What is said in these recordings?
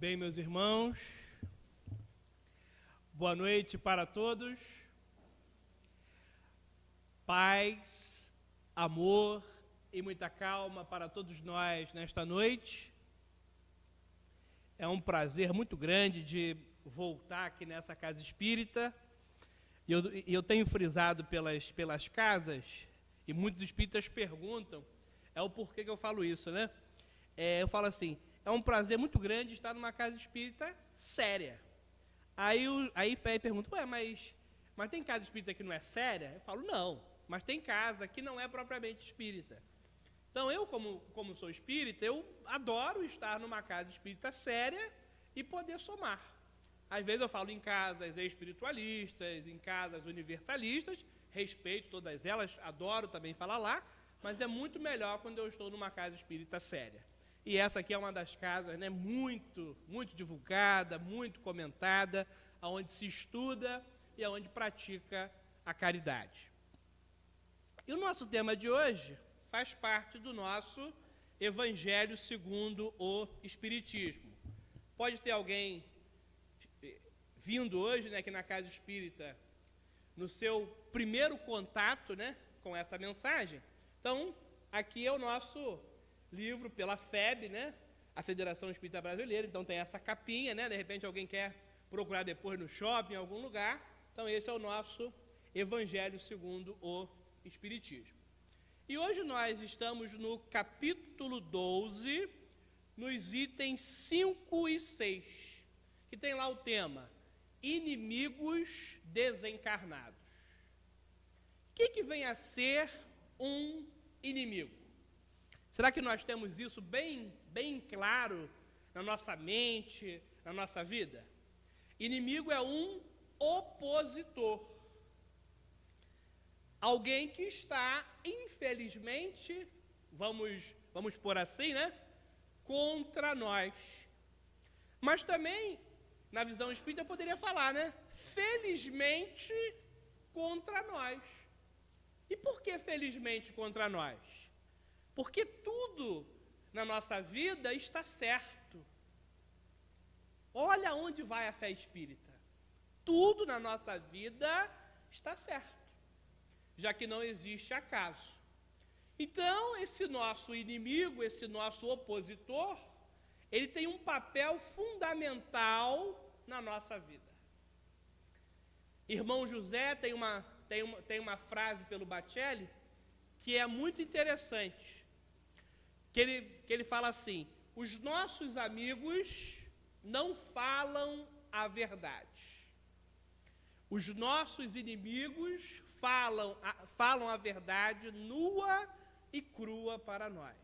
Bem, meus irmãos, boa noite para todos. Paz, amor e muita calma para todos nós nesta noite. É um prazer muito grande de voltar aqui nessa casa espírita. E eu tenho frisado pelas casas, e muitos espíritas perguntam, o porquê que eu falo isso, né? Eu falo assim, é um prazer muito grande estar numa casa espírita séria. Aí pergunta, mas tem casa espírita que não é séria? Eu falo, não, mas tem casa que não é propriamente espírita. Então eu, como sou espírita, eu adoro estar numa casa espírita séria e poder somar. Às vezes eu falo em casas espiritualistas, em casas universalistas, respeito todas elas, adoro também falar lá, mas é muito melhor quando eu estou numa casa espírita séria. E essa aqui é uma das casas, né, muito divulgada, muito comentada, onde se estuda e onde pratica a caridade. E o nosso tema de hoje faz parte do nosso Evangelho segundo o Espiritismo. Pode ter alguém vindo hoje, né, aqui na Casa Espírita, no seu primeiro contato, né, com essa mensagem. Então, aqui é o nosso livro pela FEB, né, a Federação Espírita Brasileira. Então tem essa capinha, né, de repente alguém quer procurar depois no shopping, em algum lugar. Então esse é o nosso Evangelho segundo o Espiritismo. E hoje nós estamos no capítulo 12, nos itens 5 e 6, que tem lá o tema Inimigos desencarnados. O que vem a ser um inimigo? Será que nós temos isso bem claro na nossa mente, na nossa vida? Inimigo é um opositor. Alguém que está, infelizmente, vamos pôr assim, né? Contra nós. Mas também, na visão espírita, eu poderia falar, né? Felizmente contra nós. E por que felizmente contra nós? Porque tudo na nossa vida está certo. Olha onde vai a fé espírita. Tudo na nossa vida está certo, já que não existe acaso. Então, esse nosso inimigo, esse nosso opositor, ele tem um papel fundamental na nossa vida. Irmão José tem uma frase pelo Bacelli que é muito interessante, que ele fala assim: os nossos amigos não falam a verdade. Os nossos inimigos falam a verdade nua e crua para nós.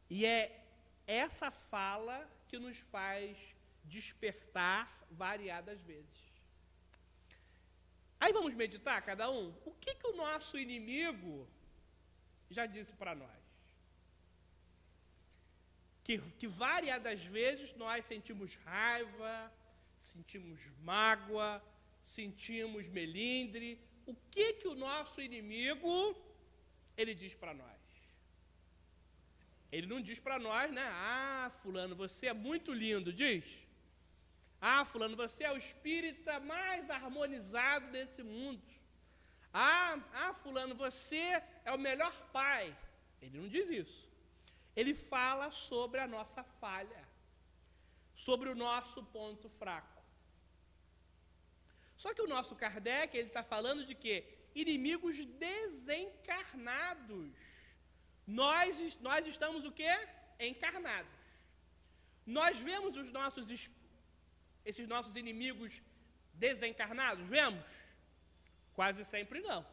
E é essa fala que nos faz despertar variadas vezes. Aí vamos meditar cada um? O que o nosso inimigo já disse para nós? Que variadas vezes nós sentimos raiva, sentimos mágoa, sentimos melindre. O que o nosso inimigo, ele diz para nós? Ele não diz para nós, né? Ah, fulano, você é muito lindo, diz. Ah, fulano, você é o espírita mais harmonizado desse mundo. Ah, fulano, você é o melhor pai. Ele não diz isso. Ele fala sobre a nossa falha, sobre o nosso ponto fraco. Só que o nosso Kardec, ele está falando de quê? Inimigos desencarnados. Nós estamos o quê? Encarnados. Nós vemos esses nossos inimigos desencarnados? Vemos? Quase sempre não.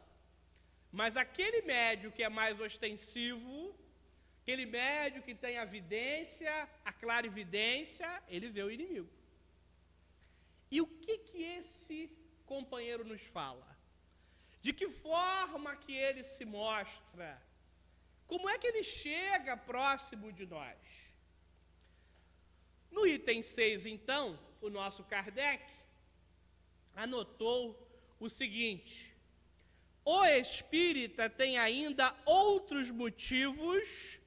Mas aquele médium que é mais ostensivo, aquele médium que tem a vidência, a clarividência, ele vê o inimigo. E o que esse companheiro nos fala? De que forma que ele se mostra? Como é que ele chega próximo de nós? No item 6, então, o nosso Kardec anotou o seguinte: o espírita tem ainda outros motivos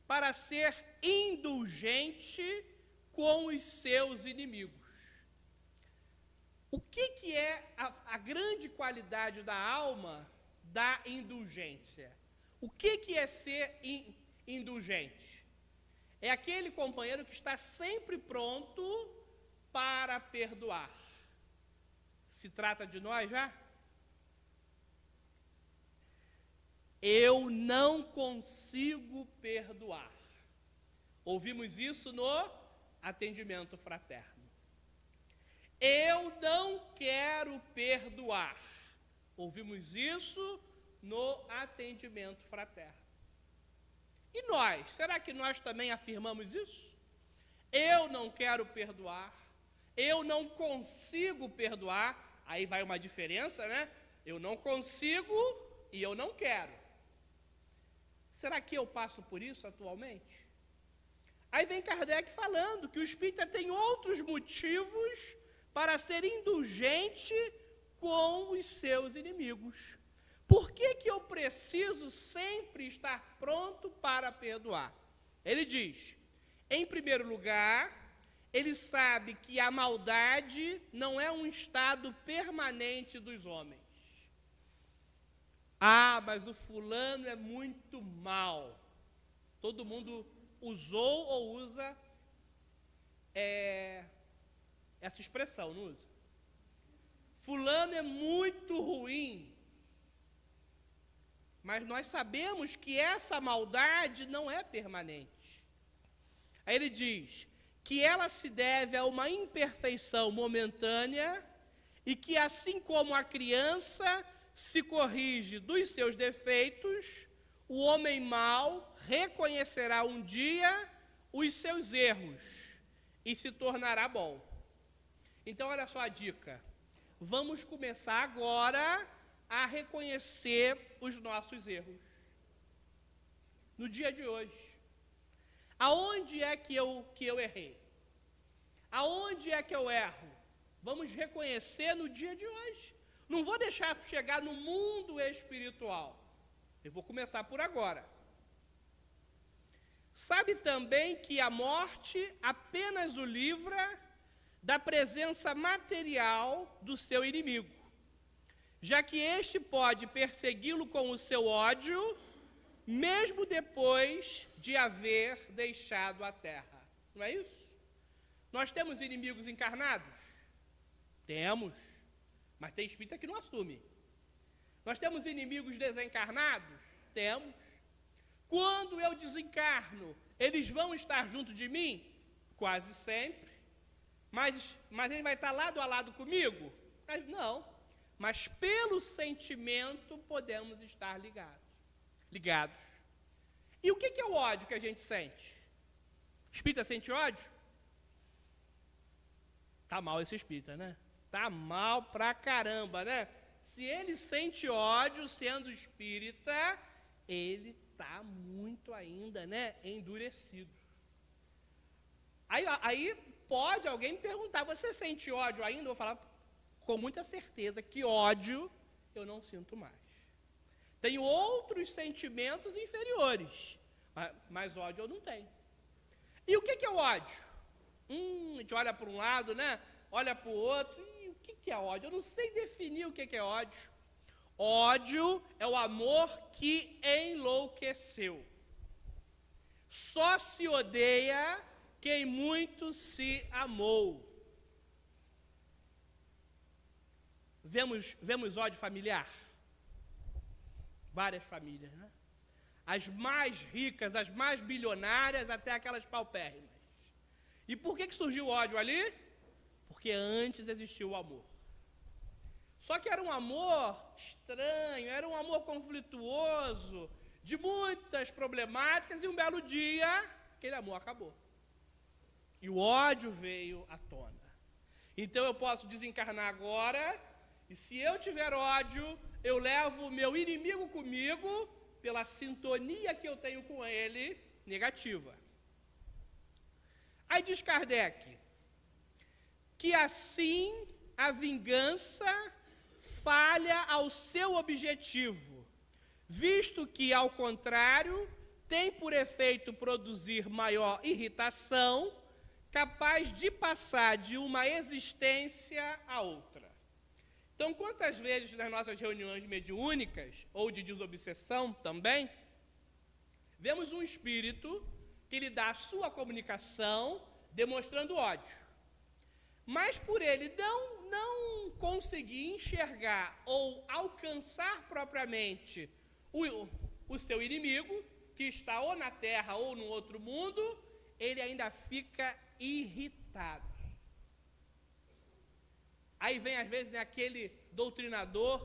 para ser indulgente com os seus inimigos. O que é a grande qualidade da alma da indulgência? O que é ser indulgente? É aquele companheiro que está sempre pronto para perdoar. Se trata de nós já? Eu não consigo perdoar. Ouvimos isso no atendimento fraterno. Eu não quero perdoar. Ouvimos isso no atendimento fraterno. E nós? Será que nós também afirmamos isso? Eu não quero perdoar. Eu não consigo perdoar. Aí vai uma diferença, né? Eu não consigo e eu não quero. Será que eu passo por isso atualmente? Aí vem Kardec falando que o espírita tem outros motivos para ser indulgente com os seus inimigos. Por que eu preciso sempre estar pronto para perdoar? Ele diz, em primeiro lugar, ele sabe que a maldade não é um estado permanente dos homens. Ah, mas o fulano é muito mau. Todo mundo usou ou usa essa expressão, não usa? Fulano é muito ruim. Mas nós sabemos que essa maldade não é permanente. Aí ele diz que ela se deve a uma imperfeição momentânea e que, assim como a criança se corrige dos seus defeitos, o homem mau reconhecerá um dia os seus erros e se tornará bom. Então, olha só a dica. Vamos começar agora a reconhecer os nossos erros. No dia de hoje. Aonde é que eu errei? Aonde é que eu erro? Vamos reconhecer no dia de hoje. Não vou deixar chegar no mundo espiritual. Eu vou começar por agora. Sabe também que a morte apenas o livra da presença material do seu inimigo, já que este pode persegui-lo com o seu ódio, mesmo depois de haver deixado a terra. Não é isso? Nós temos inimigos encarnados? Temos, mas tem espírita que não assume. Nós temos inimigos desencarnados? Temos. Quando eu desencarno, eles vão estar junto de mim? Quase sempre. Mas ele vai estar lado a lado comigo? Não. Mas pelo sentimento podemos estar ligados. E o que é o ódio que a gente sente? Espírita sente ódio? Tá mal esse espírita, né? Tá mal pra caramba, né? Se ele sente ódio sendo espírita, ele tá muito ainda, né? Endurecido. Aí pode alguém me perguntar, você sente ódio ainda? Eu vou falar com muita certeza que ódio eu não sinto mais. Tenho outros sentimentos inferiores, mas ódio eu não tenho. E o que é o ódio? A gente olha para um lado, né? Olha para o outro, e o que é ódio? Eu não sei definir o que é ódio. Ódio é o amor que enlouqueceu. Só se odeia quem muito se amou. Vemos ódio familiar? Várias famílias, né? As mais ricas, as mais bilionárias, até aquelas paupérrimas. E por que surgiu o ódio ali? Porque antes existiu o amor. Só que era um amor estranho, era um amor conflituoso, de muitas problemáticas, e um belo dia, aquele amor acabou. E o ódio veio à tona. Então eu posso desencarnar agora, e se eu tiver ódio, eu levo o meu inimigo comigo, pela sintonia que eu tenho com ele, negativa. Aí diz Kardec, que assim a vingança falha ao seu objetivo, visto que, ao contrário, tem por efeito produzir maior irritação, capaz de passar de uma existência a outra. Então, quantas vezes nas nossas reuniões mediúnicas, ou de desobsessão também, vemos um espírito que lhe dá a sua comunicação demonstrando ódio. Mas por ele não conseguir enxergar ou alcançar propriamente o seu inimigo, que está ou na terra ou no outro mundo, ele ainda fica irritado. Aí vem, às vezes, aquele doutrinador,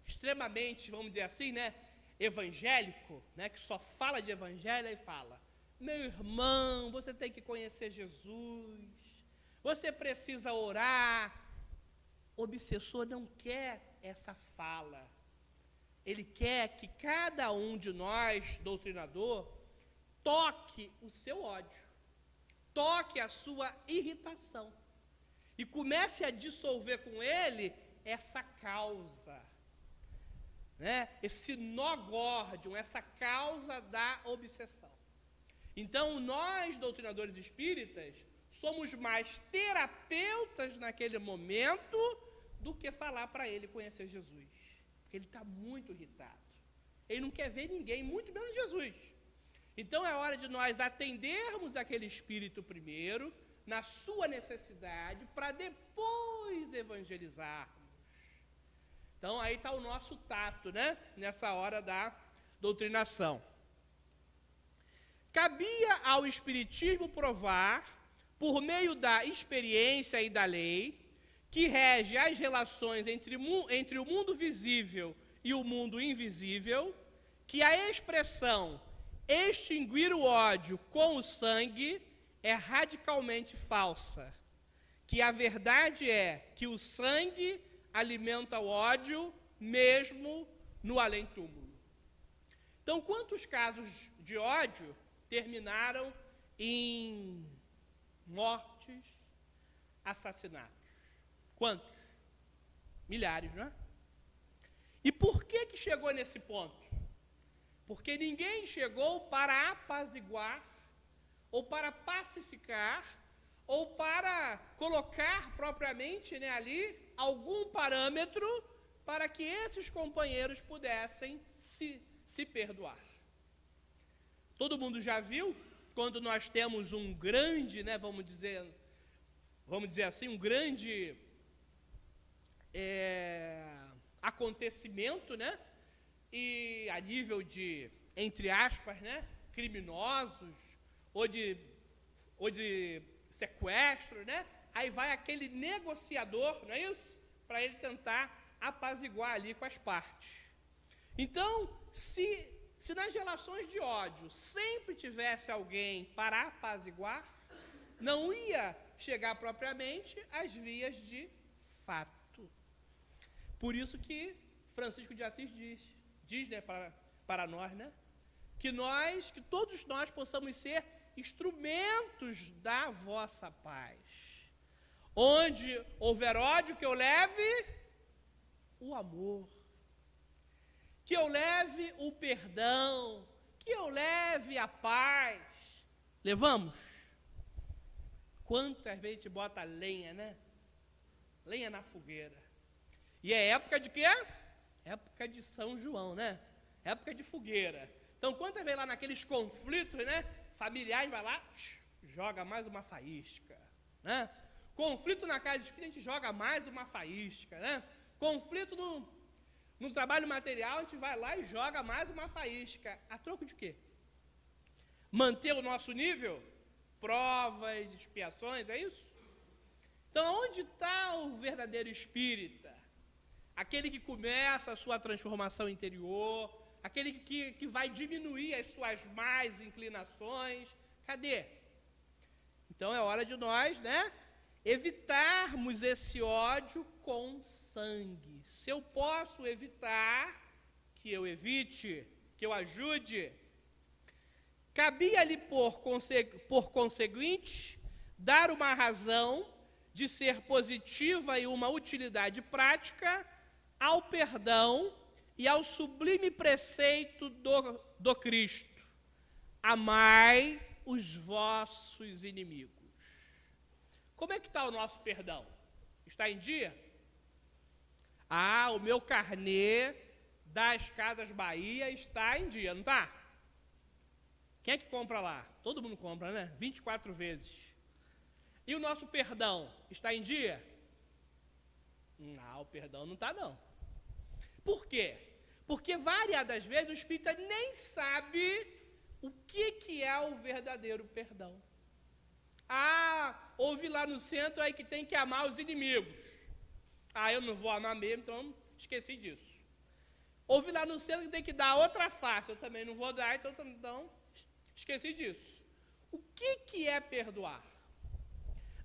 extremamente, vamos dizer assim, evangélico, que só fala de evangelho e fala: meu irmão, você tem que conhecer Jesus, você precisa orar. O obsessor não quer essa fala. Ele quer que cada um de nós, doutrinador, toque o seu ódio, toque a sua irritação e comece a dissolver com ele essa causa, esse nó górdion, essa causa da obsessão. Então, nós, doutrinadores espíritas, somos mais terapeutas naquele momento do que falar para ele conhecer Jesus. Porque ele está muito irritado. Ele não quer ver ninguém, muito menos Jesus. Então, é hora de nós atendermos aquele espírito primeiro, na sua necessidade, para depois evangelizarmos. Então, aí está o nosso tato, nessa hora da doutrinação. Cabia ao Espiritismo provar, por meio da experiência e da lei, que rege as relações entre o mundo visível e o mundo invisível, que a expressão extinguir o ódio com o sangue é radicalmente falsa, que a verdade é que o sangue alimenta o ódio mesmo no além-túmulo. Então, quantos casos de ódio terminaram em mortes, assassinatos? Quantos? Milhares, não é? E por que chegou nesse ponto? Porque ninguém chegou para apaziguar, ou para pacificar, ou para colocar propriamente ali algum parâmetro para que esses companheiros pudessem se perdoar. Todo mundo já viu, quando nós temos um grande, vamos dizer assim, um grande acontecimento, e a nível de, entre aspas, criminosos, ou de sequestro, aí vai aquele negociador, não é isso? Para ele tentar apaziguar ali com as partes. Então, se nas relações de ódio sempre tivesse alguém para apaziguar, não ia chegar propriamente às vias de fato. Por isso que Francisco de Assis diz para nós, que todos nós possamos ser instrumentos da vossa paz. Onde houver ódio, que eu leve o amor, que eu leve o perdão, que eu leve a paz. Levamos? Quantas vezes a gente bota lenha, Lenha na fogueira. E é época de quê? Época de São João, Época de fogueira. Então, quantas vezes lá naqueles conflitos, familiares, vai lá, joga mais uma faísca, Conflito na casa de espírito, a gente joga mais uma faísca, Conflito no trabalho material, a gente vai lá e joga mais uma faísca. A troco de quê? Manter o nosso nível? Provas, expiações, é isso? Então, onde está o verdadeiro espírita? Aquele que começa a sua transformação interior, aquele que vai diminuir as suas más inclinações. Cadê? Então, é hora de nós, evitarmos esse ódio com sangue. Se eu posso evitar, que eu evite, que eu ajude. Cabia-lhe, por conseguinte, dar uma razão de ser positiva e uma utilidade prática ao perdão e ao sublime preceito do Cristo: amai os vossos inimigos. como é que está o nosso perdão? Está em dia? Ah, o meu carnê das Casas Bahia está em dia, não está? Quem é que compra lá? Todo mundo compra, né? 24 vezes. E o nosso perdão está em dia? Não, o perdão não está, não. Por quê? Porque variadas vezes o espírita nem sabe o que é o verdadeiro perdão. Ah, ouvi lá no centro aí que tem que amar os inimigos. Ah, eu não vou amar mesmo, então esqueci disso. Ouvi lá no centro que tem que dar outra face, eu também não vou dar, então esqueci disso. O que é perdoar?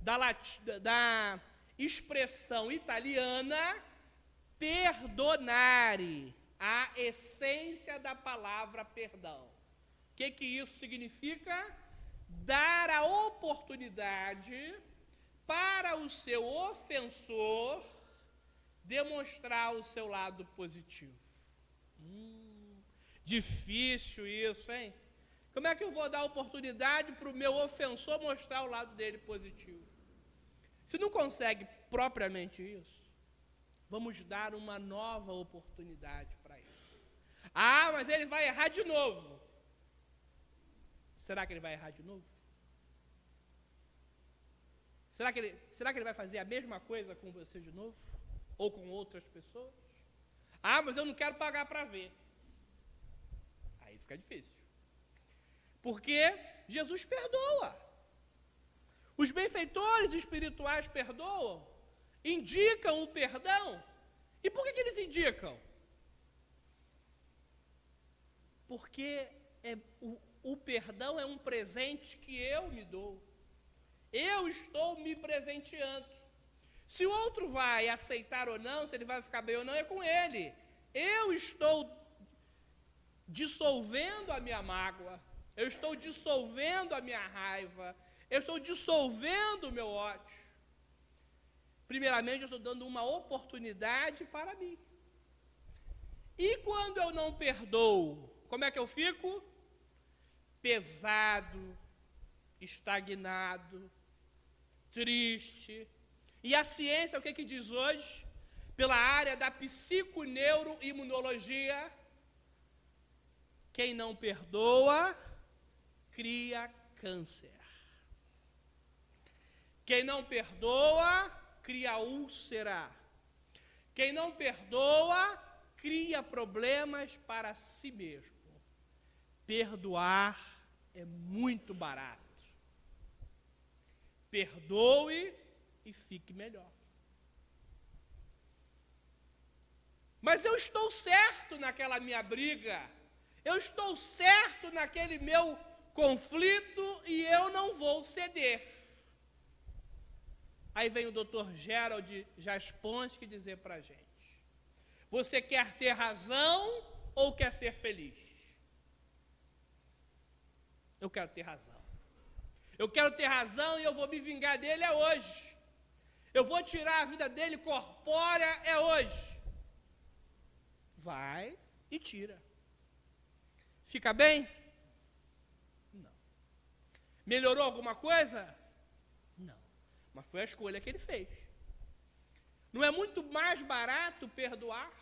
Da expressão italiana, perdonare, a essência da palavra perdão. O que isso significa? Dar a oportunidade para o seu ofensor demonstrar o seu lado positivo. Difícil isso, hein? Como é que eu vou dar oportunidade para o meu ofensor mostrar o lado dele positivo? Se não consegue propriamente isso, vamos dar uma nova oportunidade para ele. Ah, mas ele vai errar de novo. Será que ele vai errar de novo? Será que ele vai fazer a mesma coisa com você de novo? Ou com outras pessoas? Ah, mas eu não quero pagar para ver. Aí fica difícil. Porque Jesus perdoa. Os benfeitores espirituais perdoam, indicam o perdão. E por que eles indicam? Porque o perdão é um presente que eu me dou. Eu estou me presenteando. Se o outro vai aceitar ou não, se ele vai ficar bem ou não, é com ele. Eu estou dissolvendo a minha mágoa, eu estou dissolvendo a minha raiva, eu estou dissolvendo o meu ódio. Primeiramente, eu estou dando uma oportunidade para mim. E quando eu não perdoo, como é que eu fico? Pesado, estagnado, triste. E a ciência, o que diz hoje? Pela área da psiconeuroimunologia, quem não perdoa, cria câncer. Quem não perdoa, cria úlcera. Quem não perdoa, cria problemas para si mesmo. Perdoar é muito barato. Perdoe e fique melhor. Mas eu estou certo naquela minha briga, eu estou certo naquele meu conflito e eu não vou ceder. Aí vem o Dr. Gerald Jasponsky dizer para a gente: você quer ter razão ou quer ser feliz? Eu quero ter razão. Eu quero ter razão e eu vou me vingar dele hoje. Eu vou tirar a vida dele corpórea hoje. Vai e tira. Fica bem? Não. Melhorou alguma coisa? Não. Mas foi a escolha que ele fez. Não é muito mais barato perdoar?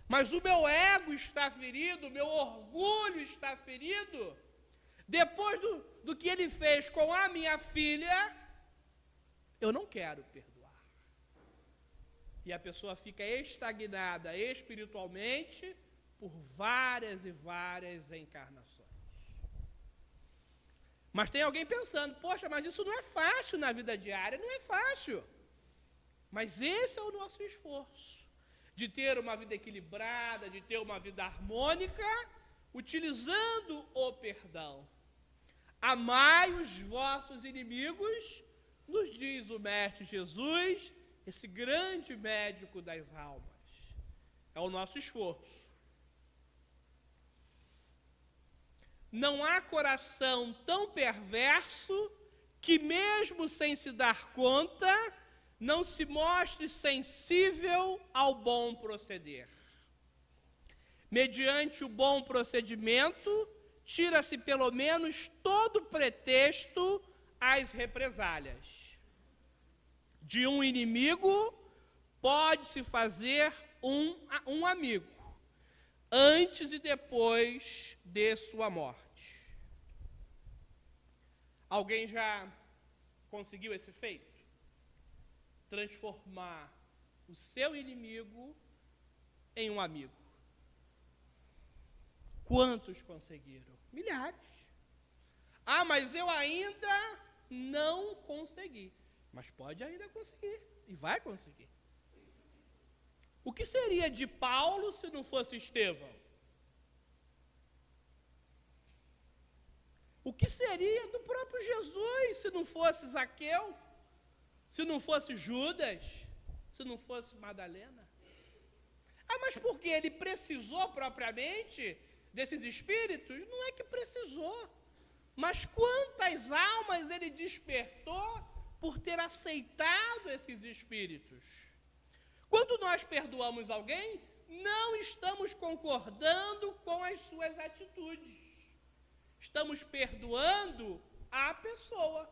Mas o meu ego está ferido, o meu orgulho está ferido. Depois do que ele fez com a minha filha, eu não quero perdoar. E a pessoa fica estagnada espiritualmente por várias e várias encarnações. Mas tem alguém pensando: poxa, mas isso não é fácil na vida diária. Não é fácil. Mas esse é o nosso esforço, de ter uma vida equilibrada, de ter uma vida harmônica, utilizando o perdão. Amai os vossos inimigos, nos diz o Mestre Jesus, esse grande médico das almas. É o nosso esforço. Não há coração tão perverso que, mesmo sem se dar conta, não se mostre sensível ao bom proceder. Mediante o bom procedimento, tira-se pelo menos todo pretexto às represálias. De um inimigo pode-se fazer um amigo, antes e depois de sua morte. Alguém já conseguiu esse feito? Transformar o seu inimigo em um amigo. Quantos conseguiram? Milhares. Ah, mas eu ainda não consegui. Mas pode ainda conseguir, e vai conseguir. O que seria de Paulo se não fosse Estevão? O que seria do próprio Jesus se não fosse Zaqueu? Se não fosse Judas? Se não fosse Madalena? Ah, mas por que ele precisou propriamente desses espíritos? Não é que precisou, mas quantas almas ele despertou por ter aceitado esses espíritos. Quando nós perdoamos alguém, não estamos concordando com as suas atitudes. Estamos perdoando a pessoa.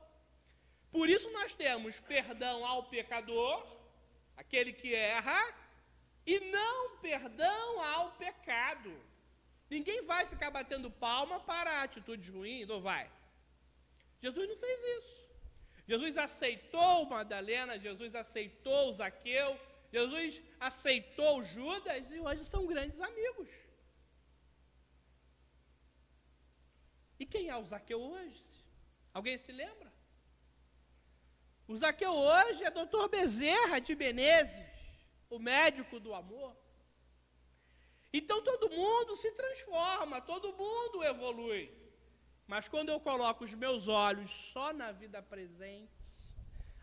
Por isso nós temos perdão ao pecador, aquele que erra, e não perdão ao pecado. Ninguém vai ficar batendo palma para atitudes ruins, ou vai? Jesus não fez isso. Jesus aceitou Madalena, Jesus aceitou Zaqueu, Jesus aceitou Judas, e hoje são grandes amigos. E quem é o Zaqueu hoje? Alguém se lembra? O Zaqueu hoje é Dr. Bezerra de Menezes, o médico do amor. Então todo mundo se transforma, todo mundo evolui. Mas quando eu coloco os meus olhos só na vida presente,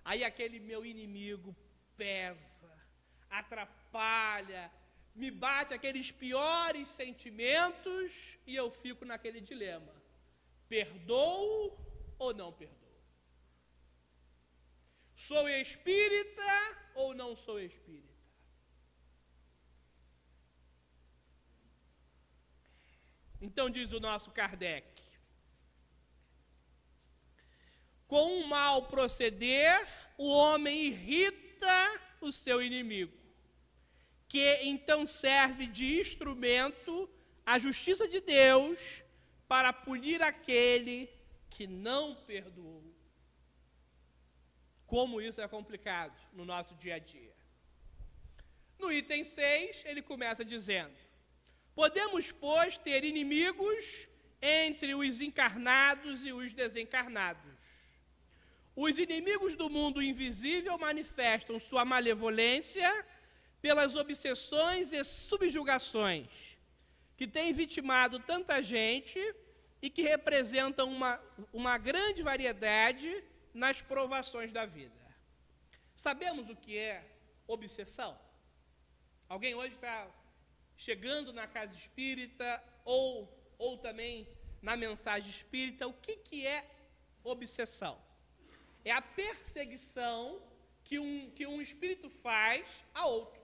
aí aquele meu inimigo pesa, atrapalha, me bate aqueles piores sentimentos e eu fico naquele dilema: perdoo ou não perdoo? Sou espírita ou não sou espírita? Então diz o nosso Kardec: com um mal proceder, o homem irrita o seu inimigo, que então serve de instrumento à justiça de Deus para punir aquele que não perdoou. Como isso é complicado no nosso dia a dia. No item 6, ele começa dizendo: podemos, pois, ter inimigos entre os encarnados e os desencarnados. Os inimigos do mundo invisível manifestam sua malevolência pelas obsessões e subjugações que têm vitimado tanta gente e que representam uma grande variedade nas provações da vida. Sabemos o que é obsessão? Alguém hoje está chegando na casa espírita ou também na mensagem espírita? O que é obsessão? É a perseguição que um espírito faz a outro.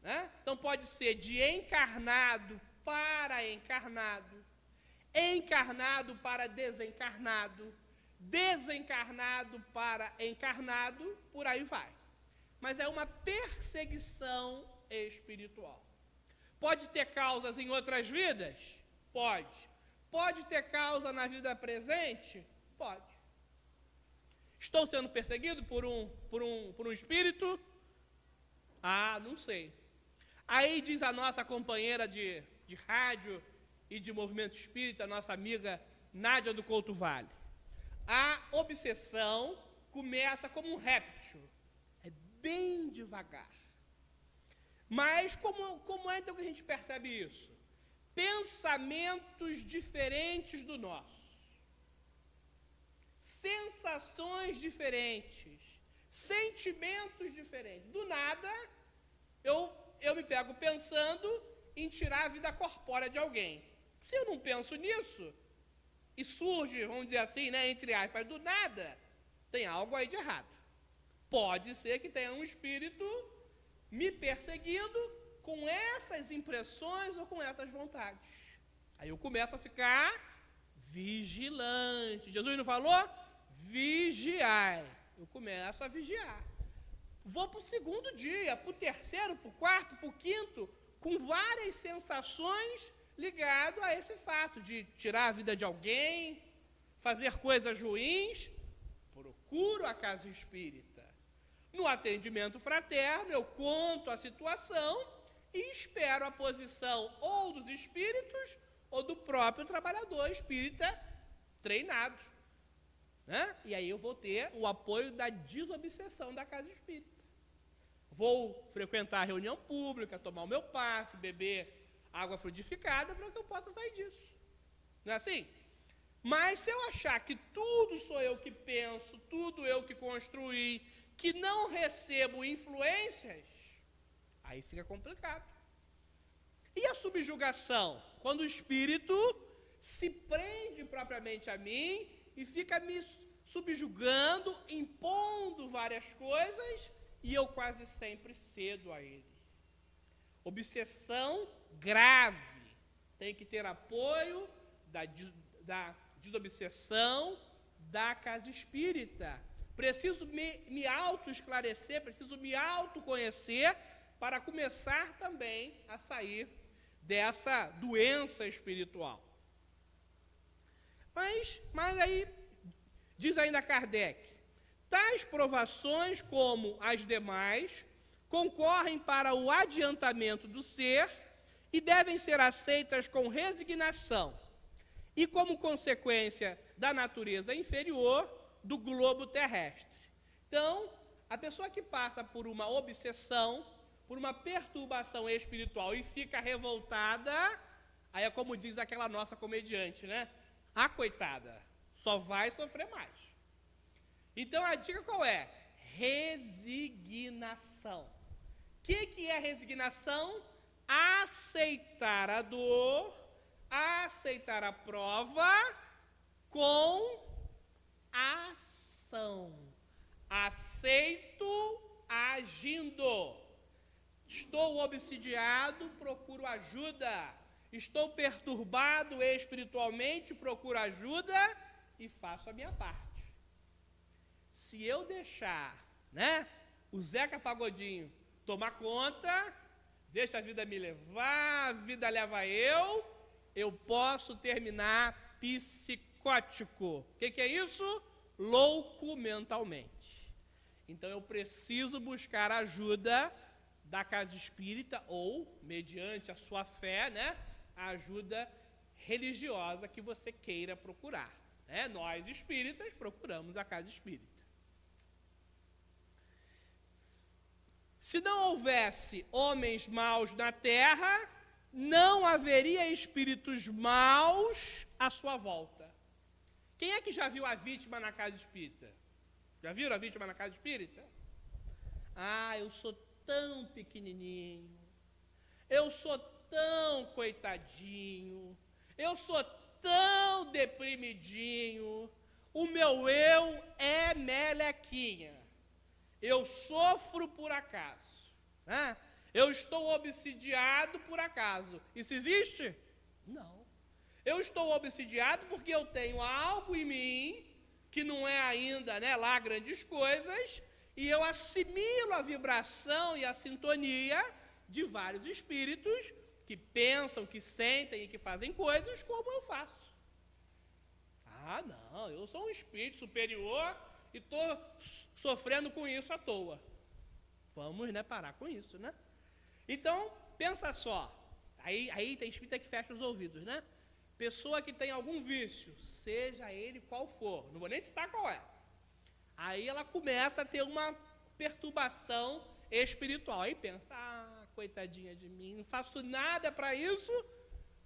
Né? Então pode ser de encarnado para encarnado, encarnado para desencarnado, desencarnado para encarnado, por aí vai. Mas é uma perseguição espiritual. Pode ter causas em outras vidas? Pode. Pode ter causa na vida presente? Pode. Estou sendo perseguido por um espírito? Ah, não sei. Aí diz a nossa companheira de rádio e de movimento espírita, nossa amiga Nádia do Couto Vale: a obsessão começa como um réptil, é bem devagar. Mas como é então que a gente percebe isso? Pensamentos diferentes do nosso, sensações diferentes, sentimentos diferentes. Do nada, eu me pego pensando em tirar a vida corpórea de alguém. Se eu não penso nisso, e surge, vamos dizer assim, né, entre aspas, do nada, tem algo aí de errado. Pode ser que tenha um espírito me perseguindo com essas impressões ou com essas vontades. Aí eu começo a ficar vigilante. Jesus não falou? Vigiai. Eu começo a vigiar. Vou para o segundo dia, para o terceiro, para o quarto, para o quinto, com várias sensações ligado a esse fato de tirar a vida de alguém, fazer coisas ruins. Procuro a casa espírita. No atendimento fraterno, eu conto a situação e espero a posição ou dos espíritos ou do próprio trabalhador espírita treinado, né? E aí eu vou ter o apoio da desobsessão da casa espírita. Vou frequentar a reunião pública, tomar o meu passe, beber água frutificada para que eu possa sair disso. Não é assim? Mas se eu achar que tudo sou eu que penso, tudo eu que construí, que não recebo influências, aí fica complicado. E a subjugação? Quando o espírito se prende propriamente a mim e fica me subjugando, impondo várias coisas, e eu quase sempre cedo a ele. Obsessão grave. Tem que ter apoio da desobsessão da casa espírita. Preciso me auto-esclarecer, preciso me autoconhecer para começar também a sair dessa doença espiritual. Mas aí, diz ainda Kardec, tais provações, como as demais, concorrem para o adiantamento do ser e devem ser aceitas com resignação e como consequência da natureza inferior do globo terrestre. Então, a pessoa que passa por uma obsessão, por uma perturbação espiritual e fica revoltada, aí é como diz aquela nossa comediante, né? A coitada, só vai sofrer mais. Então a dica qual é? Resignação. O que é resignação? Aceitar a dor, aceitar a prova com ação. Aceito agindo. Estou obsidiado, procuro ajuda. Estou perturbado espiritualmente, procuro ajuda e faço a minha parte. Se eu deixar, né, o Zeca Pagodinho tomar conta, deixa a vida me levar, a vida leva eu posso terminar psicótico. O que é isso? Louco mentalmente. Então eu preciso buscar ajuda da casa espírita ou, mediante a sua fé, né, a ajuda religiosa que você queira procurar. Né? Nós espíritas procuramos a casa espírita. Se não houvesse homens maus na terra, não haveria espíritos maus à sua volta. Quem é que já viu a vítima na casa espírita? Já viram a vítima na casa espírita? Ah, eu sou tão pequenininho, eu sou tão coitadinho, eu sou tão deprimidinho, o meu eu é melequinha, eu sofro por acaso, né? Eu estou obsidiado por acaso. Isso existe? Não. Eu estou obsidiado porque eu tenho algo em mim que não é ainda, né, lá grandes coisas, e eu assimilo a vibração e a sintonia de vários espíritos que pensam, que sentem e que fazem coisas como eu faço. Ah, não, eu sou um espírito superior e estou sofrendo com isso à toa. Vamos, né, parar com isso, né? Então, pensa só, aí tem espírita que fecha os ouvidos, né? Pessoa que tem algum vício, seja ele qual for, não vou nem citar qual é. Aí ela começa a ter uma perturbação espiritual. Aí pensa, coitadinha de mim, não faço nada para isso.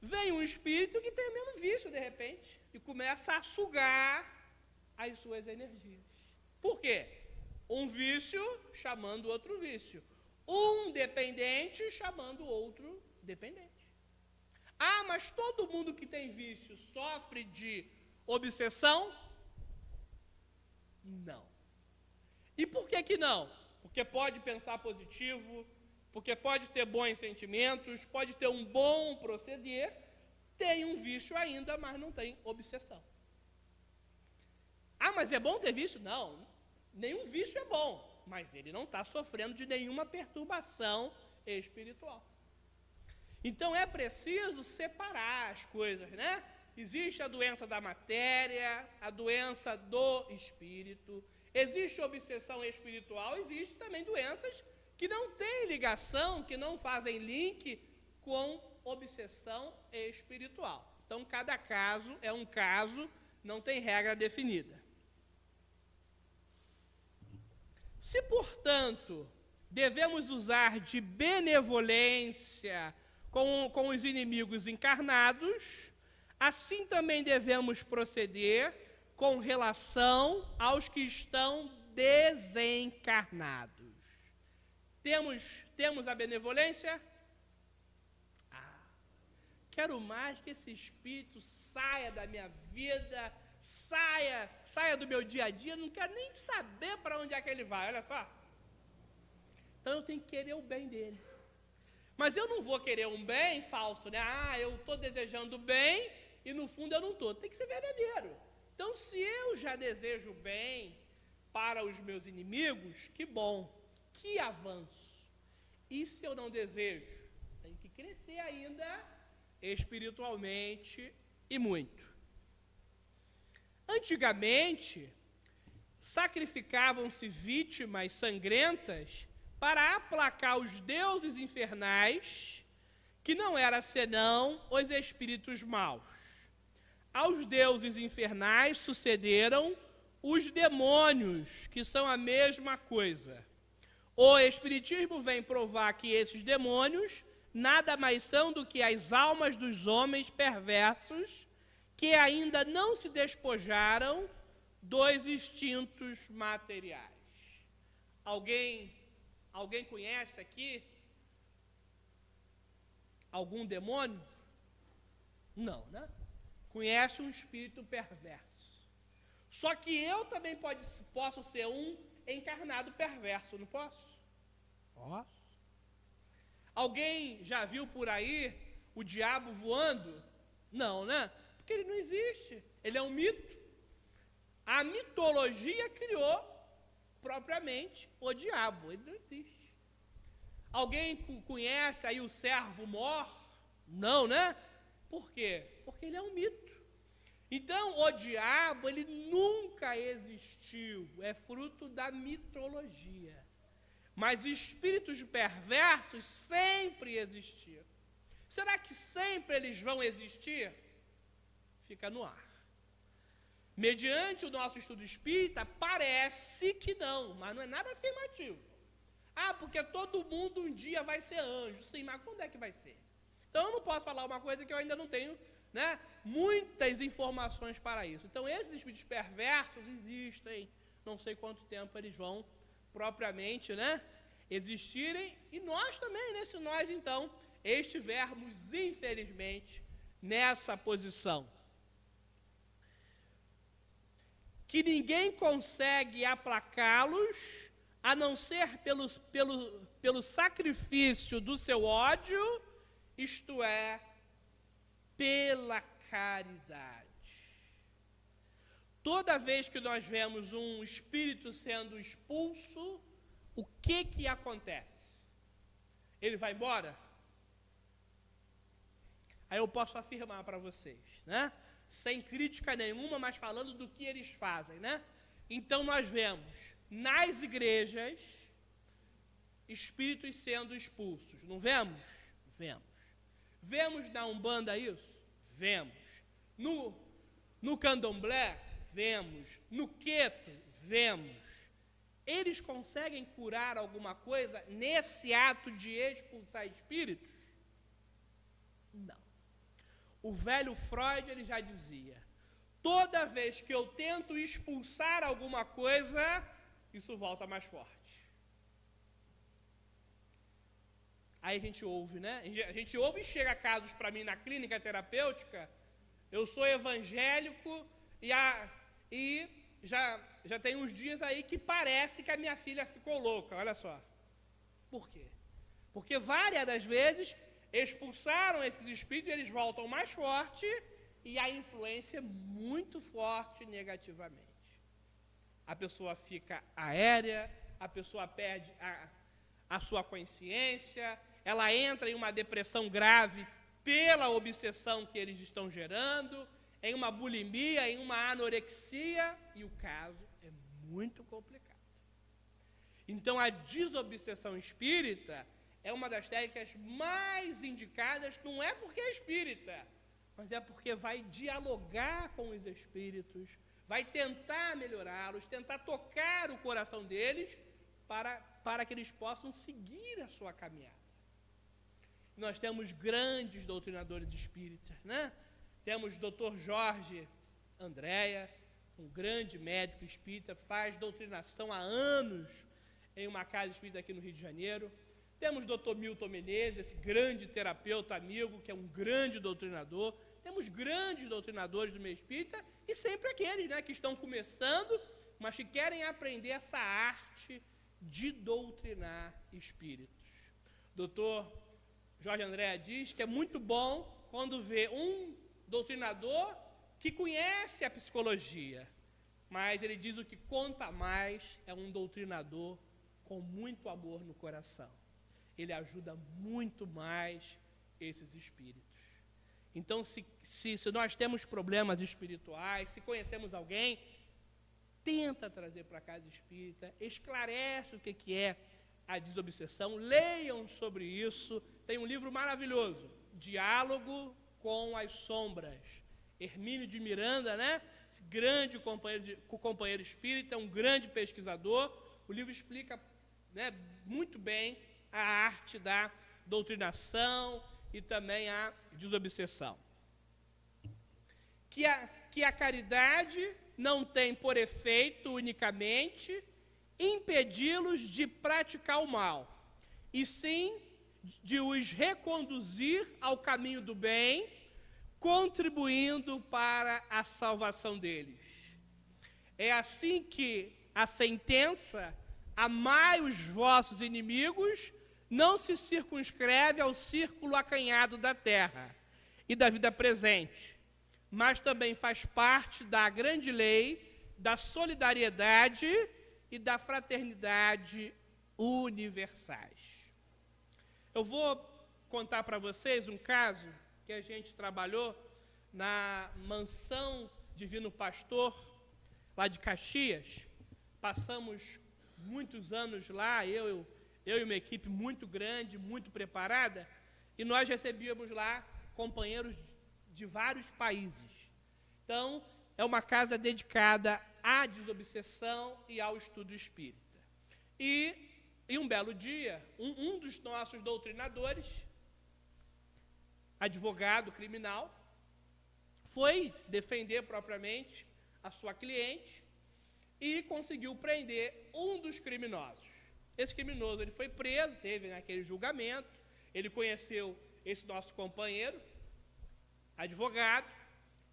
Vem um espírito que tem menos vício, de repente, e começa a sugar as suas energias. Por quê? Um vício chamando outro vício. Um dependente chamando outro dependente. Ah, mas todo mundo que tem vício sofre de obsessão? Não. E por que não? Porque pode pensar positivo, porque pode ter bons sentimentos, pode ter um bom proceder, tem um vício ainda, mas não tem obsessão. Ah, mas é bom ter vício? Não. Nenhum vício é bom, mas ele não está sofrendo de nenhuma perturbação espiritual. Então é preciso separar as coisas, né? Existe a doença da matéria, a doença do espírito, existe obsessão espiritual, existe também doenças que não têm ligação, que não fazem link com obsessão espiritual. Então cada caso é um caso, não tem regra definida. Se, portanto, devemos usar de benevolência com os inimigos encarnados, assim também devemos proceder com relação aos que estão desencarnados. Temos a benevolência? Quero mais que esse espírito saia da minha vida, saia do meu dia a dia, não quero nem saber para onde é que ele vai, olha só. Então eu tenho que querer o bem dele. Mas eu não vou querer um bem falso, né? Eu estou desejando bem e no fundo eu não estou. Tem que ser verdadeiro. Então se eu já desejo bem para os meus inimigos, que bom, que avanço. E se eu não desejo? Tem que crescer ainda espiritualmente e muito. Antigamente, sacrificavam-se vítimas sangrentas para aplacar os deuses infernais, que não era senão os espíritos maus. Aos deuses infernais sucederam os demônios, que são a mesma coisa. O Espiritismo vem provar que esses demônios nada mais são do que as almas dos homens perversos que ainda não se despojaram dos instintos materiais. Alguém conhece aqui algum demônio? Não, né? Conhece um espírito perverso. Só que eu também posso ser um encarnado perverso, não posso? Posso. Alguém já viu por aí o diabo voando? Não, né? Porque ele não existe. Ele é um mito. A mitologia criou propriamente o diabo. Ele não existe. Alguém conhece aí o servo-mor? Não, né? Por quê? Porque ele é um mito. Então, o diabo, ele nunca existiu. É fruto da mitologia. Mas espíritos perversos sempre existiram. Será que sempre eles vão existir? Fica no ar. Mediante o nosso estudo espírita, parece que não, mas não é nada afirmativo. Porque todo mundo um dia vai ser anjo. Sim, mas quando é que vai ser? Então eu não posso falar uma coisa que eu ainda não tenho, né, muitas informações para isso. Então esses espíritos perversos existem. Não sei quanto tempo eles vão propriamente, né, existirem, e nós também, né, se nós então estivermos infelizmente nessa posição. Que ninguém consegue aplacá-los a não ser pelo sacrifício do seu ódio, isto é, pela caridade. Toda vez que nós vemos um espírito sendo expulso, o que acontece? Ele vai embora? Aí eu posso afirmar para vocês, né? Sem crítica nenhuma, mas falando do que eles fazem, né? Então nós vemos nas igrejas espíritos sendo expulsos, não vemos? Vemos. Vemos na Umbanda isso? Vemos. No Candomblé? Vemos. No Queto? Vemos. Eles conseguem curar alguma coisa nesse ato de expulsar espíritos? Não. O velho Freud, ele já dizia, toda vez que eu tento expulsar alguma coisa, isso volta mais forte. Aí a gente ouve, né? A gente ouve e chega casos para mim na clínica terapêutica, eu sou evangélico e já tem uns dias aí que parece que a minha filha ficou louca, olha só. Por quê? Porque várias das vezes expulsaram esses espíritos, eles voltam mais forte e a influência é muito forte negativamente. a pessoa fica aérea, a pessoa perde a sua consciência, ela entra em uma depressão grave pela obsessão que eles estão gerando, em uma bulimia, em uma anorexia, e o caso é muito complicado. Então, a desobsessão espírita é uma das técnicas mais indicadas, não é porque é espírita, mas é porque vai dialogar com os espíritos, vai tentar melhorá-los, tentar tocar o coração deles, para que eles possam seguir a sua caminhada. Nós temos grandes doutrinadores espíritas, né? Temos o Dr. Jorge Andréa, um grande médico espírita, faz doutrinação há anos em uma casa espírita aqui no Rio de Janeiro. Temos o Dr. Milton Menezes, esse grande terapeuta amigo, que é um grande doutrinador. Temos grandes doutrinadores do meio espírita e sempre aqueles, né, que estão começando, mas que querem aprender essa arte de doutrinar espíritos. Dr. Jorge Andréa diz que é muito bom quando vê um doutrinador que conhece a psicologia, mas ele diz o que conta mais é um doutrinador com muito amor no coração. Ele ajuda muito mais esses espíritos. Então, se nós temos problemas espirituais, se conhecemos alguém, tenta trazer para a casa espírita, esclarece o que é a desobsessão, leiam sobre isso. Tem um livro maravilhoso, Diálogo com as Sombras. Hermínio de Miranda, né? Esse grande companheiro espírita, um grande pesquisador. O livro explica, né, muito bem a arte da doutrinação e também a desobsessão. Que a caridade não tem por efeito unicamente impedi-los de praticar o mal, e sim de os reconduzir ao caminho do bem, contribuindo para a salvação deles. É assim que a sentença, amai os vossos inimigos, não se circunscreve ao círculo acanhado da terra e da vida presente, mas também faz parte da grande lei da solidariedade e da fraternidade universais. Eu vou contar para vocês um caso que a gente trabalhou na Mansão Divino Pastor, lá de Caxias. Passamos muitos anos lá, eu e uma equipe muito grande, muito preparada, e nós recebíamos lá companheiros de vários países. Então, é uma casa dedicada à desobsessão e ao estudo espírita. E, em um belo dia, um dos nossos doutrinadores, advogado criminal, foi defender propriamente a sua cliente e conseguiu prender um dos criminosos. Esse criminoso, ele foi preso, teve aquele julgamento, ele conheceu esse nosso companheiro, advogado,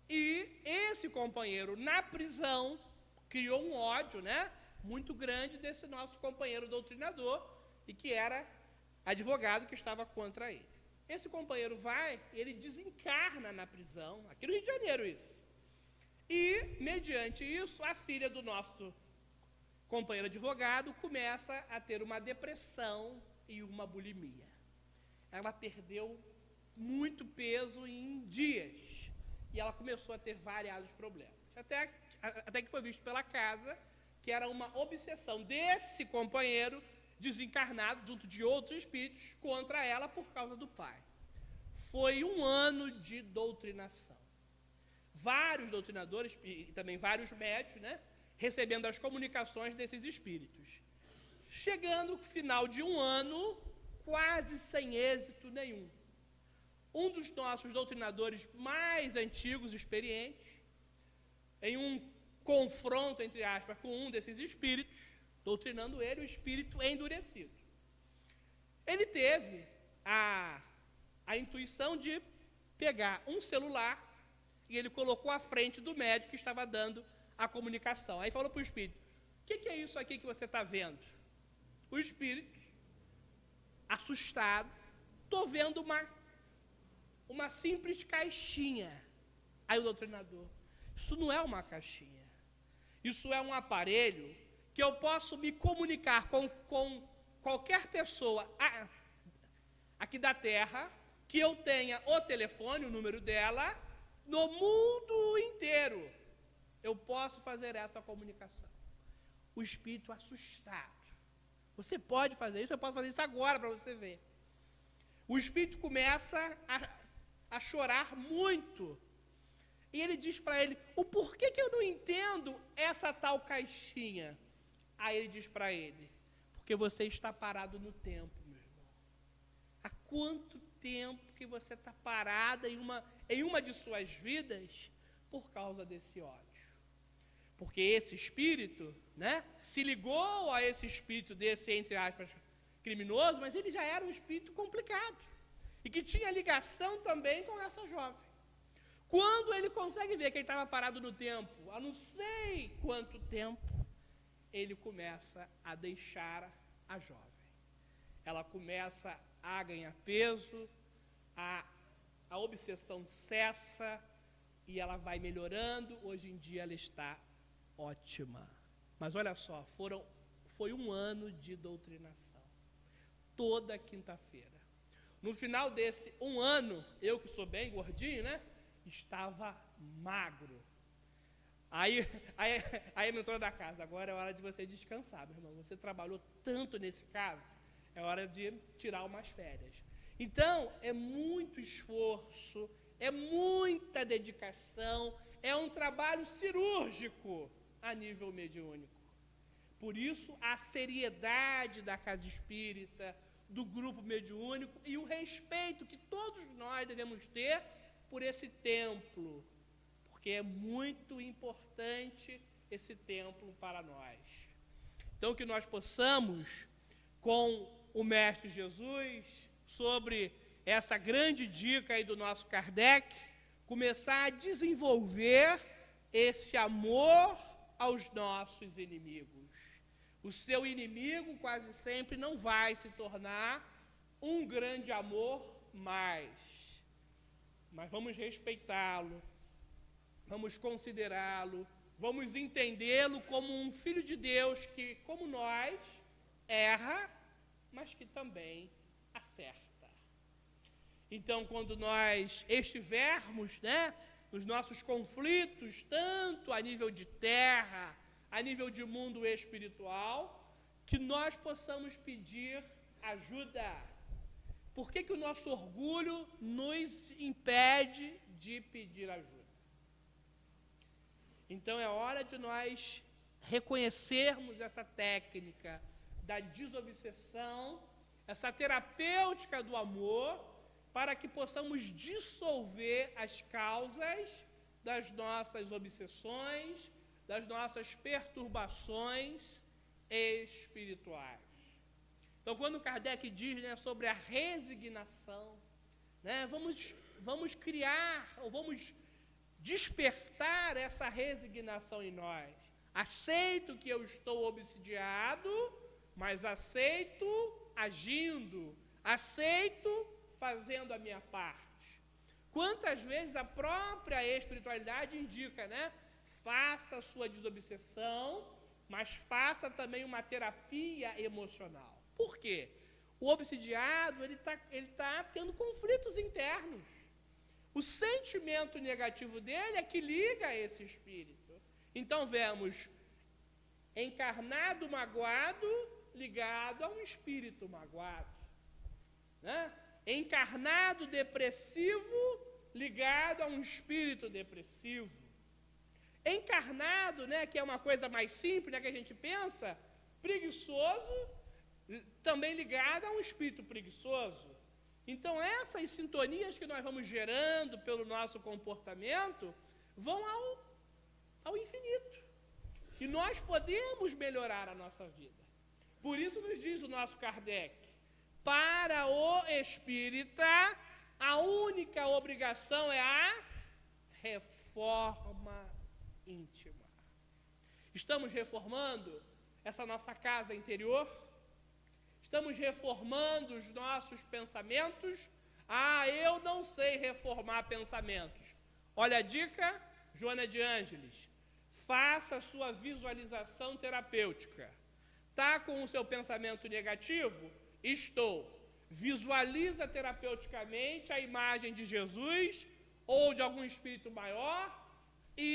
e esse companheiro, na prisão, criou um ódio, né, muito grande desse nosso companheiro doutrinador, e que era advogado que estava contra ele. Esse companheiro ele desencarna na prisão, aqui no Rio de Janeiro isso. E, mediante isso, a filha do nosso companheiro advogado começa a ter uma depressão e uma bulimia. Ela perdeu muito peso em dias e ela começou a ter variados problemas. Até que foi visto pela casa que era uma obsessão desse companheiro desencarnado junto de outros espíritos contra ela por causa do pai. Foi um ano de doutrinação. Vários doutrinadores e também vários médios, né, recebendo as comunicações desses espíritos. Chegando no final de um ano, quase sem êxito nenhum. Um dos nossos doutrinadores mais antigos e experientes, em um confronto, entre aspas, com um desses espíritos, doutrinando ele, o espírito endurecido. Ele teve a intuição de pegar um celular e ele colocou à frente do médico que estava dando a comunicação. Aí falou para o espírito: o que é isso aqui que você está vendo? O espírito, assustado: estou vendo uma simples caixinha. Aí o doutrinador: isso não é uma caixinha, Isso é um aparelho que eu posso me comunicar com qualquer pessoa aqui da Terra, que eu tenha o telefone, o número dela, no mundo inteiro. Eu posso fazer essa comunicação. O espírito assustado. Você pode fazer isso, eu posso fazer isso agora para você ver. O espírito começa a chorar muito. E ele diz para ele, o porquê que eu não entendo essa tal caixinha? Aí ele diz para ele, porque você está parado no tempo, meu irmão. Há quanto tempo que você está parada em uma de suas vidas por causa desse ódio? Porque esse espírito, né, se ligou a esse espírito desse, entre aspas, criminoso, mas ele já era um espírito complicado. E que tinha ligação também com essa jovem. Quando ele consegue ver que ele estava parado no tempo, há não sei quanto tempo, ele começa a deixar a jovem. Ela começa a ganhar peso, a obsessão cessa e ela vai melhorando. Hoje em dia ela está ótima. Mas olha só, foi um ano de doutrinação. Toda quinta-feira. No final desse um ano, eu que sou bem gordinho, né? Estava magro. Aí a mentora da casa, agora é hora de você descansar, meu irmão. Você trabalhou tanto nesse caso, é hora de tirar umas férias. Então, é muito esforço, é muita dedicação, é um trabalho cirúrgico a nível mediúnico. Por isso, a seriedade da casa espírita, do grupo mediúnico e o respeito que todos nós devemos ter por esse templo, porque é muito importante esse templo para nós. Então, que nós possamos, com o Mestre Jesus, sobre essa grande dica aí do nosso Kardec, começar a desenvolver esse amor aos nossos inimigos. O seu inimigo quase sempre não vai se tornar um grande amor mais. Mas vamos respeitá-lo, vamos considerá-lo, vamos entendê-lo como um filho de Deus que, como nós, erra, mas que também acerta. Então, quando nós estivermos, né, nos nossos conflitos, tanto a nível de terra, a nível de mundo espiritual, que nós possamos pedir ajuda. Por que o nosso orgulho nos impede de pedir ajuda? Então é hora de nós reconhecermos essa técnica da desobsessão, essa terapêutica do amor, para que possamos dissolver as causas das nossas obsessões, das nossas perturbações espirituais. Então, quando Kardec diz, né, sobre a resignação, né, vamos criar, ou vamos despertar essa resignação em nós. Aceito que eu estou obsidiado, mas aceito agindo, aceito fazendo a minha parte. Quantas vezes a própria espiritualidade indica, né? Faça a sua desobsessão, mas faça também uma terapia emocional. Por quê? O obsidiado, ele tá tendo conflitos internos. O sentimento negativo dele é que liga a esse espírito. Então, vemos encarnado magoado ligado a um espírito magoado, né? Encarnado depressivo ligado a um espírito depressivo. Encarnado, né, que é uma coisa mais simples, né, que a gente pensa, preguiçoso, também ligado a um espírito preguiçoso. Então, essas sintonias que nós vamos gerando pelo nosso comportamento vão ao infinito. E nós podemos melhorar a nossa vida. Por isso nos diz o nosso Kardec, para o espírita, a única obrigação é a reforma íntima. Estamos reformando essa nossa casa interior? Estamos reformando os nossos pensamentos? Eu não sei reformar pensamentos. Olha a dica, Joana de Ângeles. faça a sua visualização terapêutica. Está com o seu pensamento negativo? Estou. Visualiza terapeuticamente a imagem de Jesus ou de algum espírito maior e,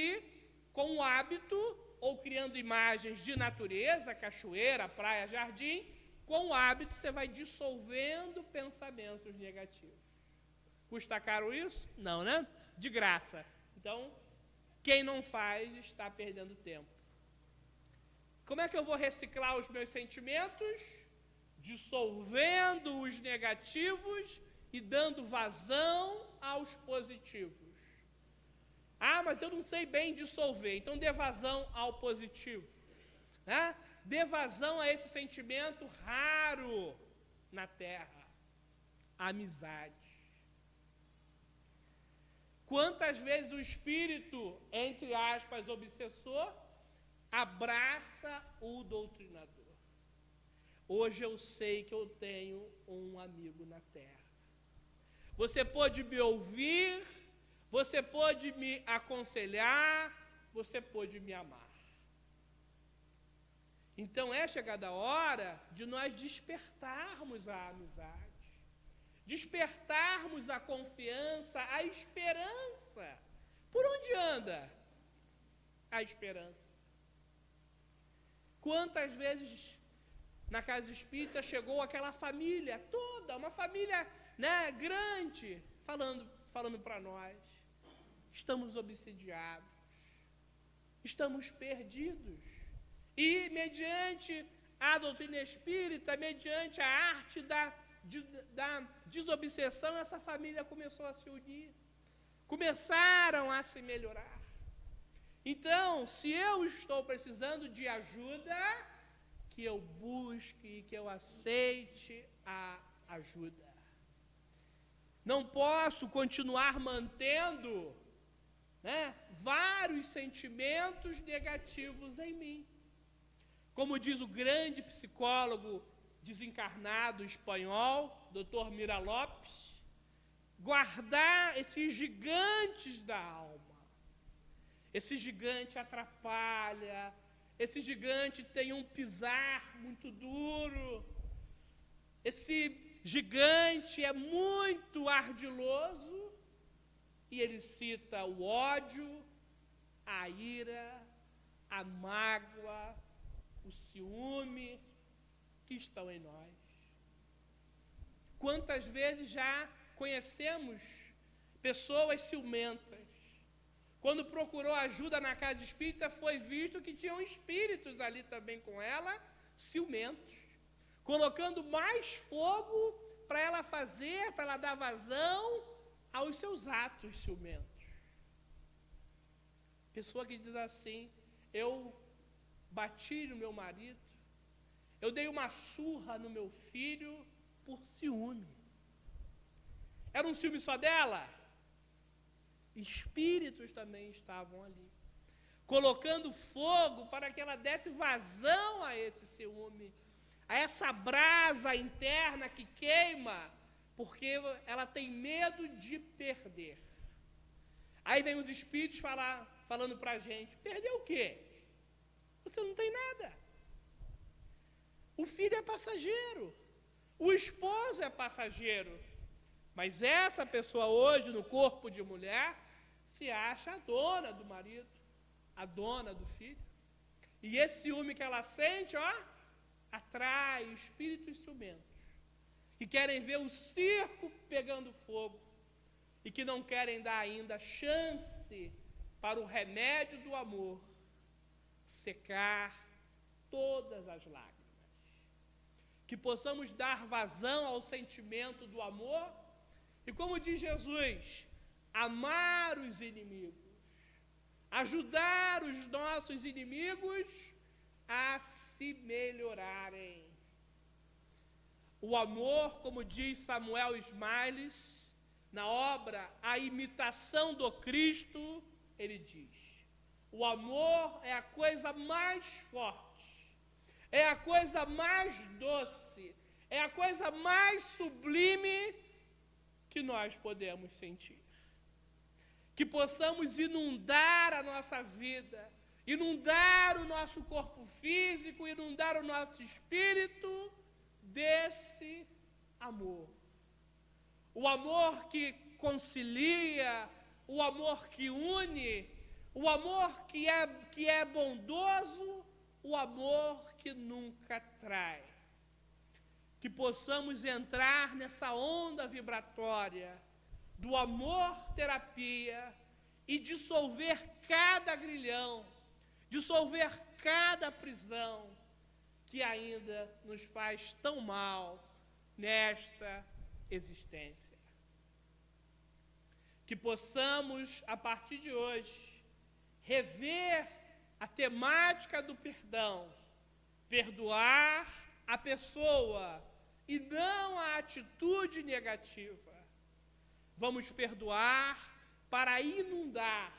com o hábito, ou criando imagens de natureza, cachoeira, praia, jardim, com o hábito você vai dissolvendo pensamentos negativos. Custa caro isso? Não, né? De graça. Então, quem não faz está perdendo tempo. Como é que eu vou reciclar os meus sentimentos? Dissolvendo os negativos e dando vazão aos positivos. Ah, mas eu não sei bem dissolver, então dê vazão ao positivo. Né? Dê vazão a esse sentimento raro na Terra, a amizade. Quantas vezes o espírito, entre aspas, obsessor, abraça o doutrinador? Hoje eu sei que eu tenho um amigo na Terra. Você pode me ouvir, você pode me aconselhar, você pode me amar. Então é chegada a hora de nós despertarmos a amizade, despertarmos a confiança, a esperança. Por onde anda a esperança? Quantas vezes na casa espírita chegou aquela família toda, uma família, né, grande, falando para nós, estamos obsidiados, estamos perdidos. E mediante a doutrina espírita, mediante a arte da desobsessão, essa família começou a se unir, começaram a se melhorar. Então, se eu estou precisando de ajuda, que eu busque, que eu aceite a ajuda. Não posso continuar mantendo, né, vários sentimentos negativos em mim. Como diz o grande psicólogo desencarnado espanhol, Dr. Mira Lopes, guardar esses gigantes da alma. Esse gigante atrapalha, esse gigante tem um pisar muito duro, esse gigante é muito ardiloso, e ele cita o ódio, a ira, a mágoa, o ciúme que estão em nós. Quantas vezes já conhecemos pessoas ciumentas? Quando procurou ajuda na casa espírita, foi visto que tinham espíritos ali também com ela, ciumentos, colocando mais fogo para ela fazer, para ela dar vazão aos seus atos ciumentos. Pessoa que diz assim: eu bati no meu marido, eu dei uma surra no meu filho por ciúme. Era um ciúme só dela? Espíritos também estavam ali, colocando fogo para que ela desse vazão a esse ciúme, a essa brasa interna que queima, porque ela tem medo de perder. Aí vem os espíritos falando para a gente: perdeu o quê? Você não tem nada. O filho é passageiro, o esposo é passageiro, mas essa pessoa hoje, no corpo de mulher, se acha a dona do marido, a dona do filho. E esse ciúme que ela sente, atrai espíritos ciumentos, que querem ver o circo pegando fogo e que não querem dar ainda chance para o remédio do amor secar todas as lágrimas. Que possamos dar vazão ao sentimento do amor e, como diz Jesus, amar os inimigos, ajudar os nossos inimigos a se melhorarem. O amor, como diz Samuel Smiles, na obra A Imitação do Cristo, ele diz: o amor é a coisa mais forte, é a coisa mais doce, é a coisa mais sublime que nós podemos sentir. Que possamos inundar a nossa vida inundar o nosso corpo físico, inundar o nosso espírito desse amor. O amor que concilia, o amor que une, o amor que é bondoso, o amor que nunca trai. Que possamos entrar nessa onda vibratória do amor-terapia e dissolver cada grilhão, dissolver cada prisão que ainda nos faz tão mal nesta existência. Que possamos, a partir de hoje, rever a temática do perdão, perdoar a pessoa e não a atitude negativa. Vamos perdoar para inundar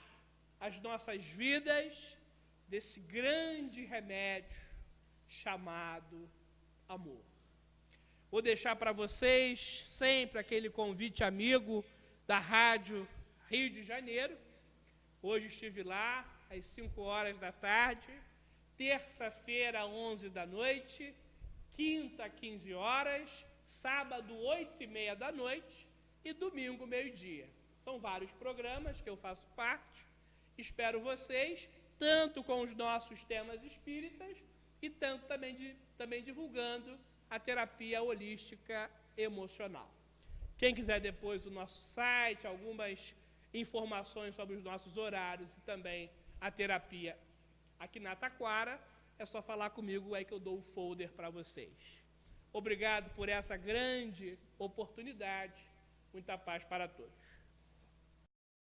as nossas vidas desse grande remédio chamado amor. Vou deixar para vocês sempre aquele convite amigo da Rádio Rio de Janeiro. Hoje estive lá às 5 horas da tarde, terça-feira, 11 da noite, quinta, 15 horas, sábado, 8h30 da noite e domingo, meio-dia. São vários programas que eu faço parte. Espero vocês, tanto com os nossos temas espíritas e tanto também divulgando a terapia holística emocional. Quem quiser depois do nosso site, algumas informações sobre os nossos horários e também a terapia aqui na Taquara, é só falar comigo aí que eu dou o folder para vocês. Obrigado por essa grande oportunidade. Muita paz para todos.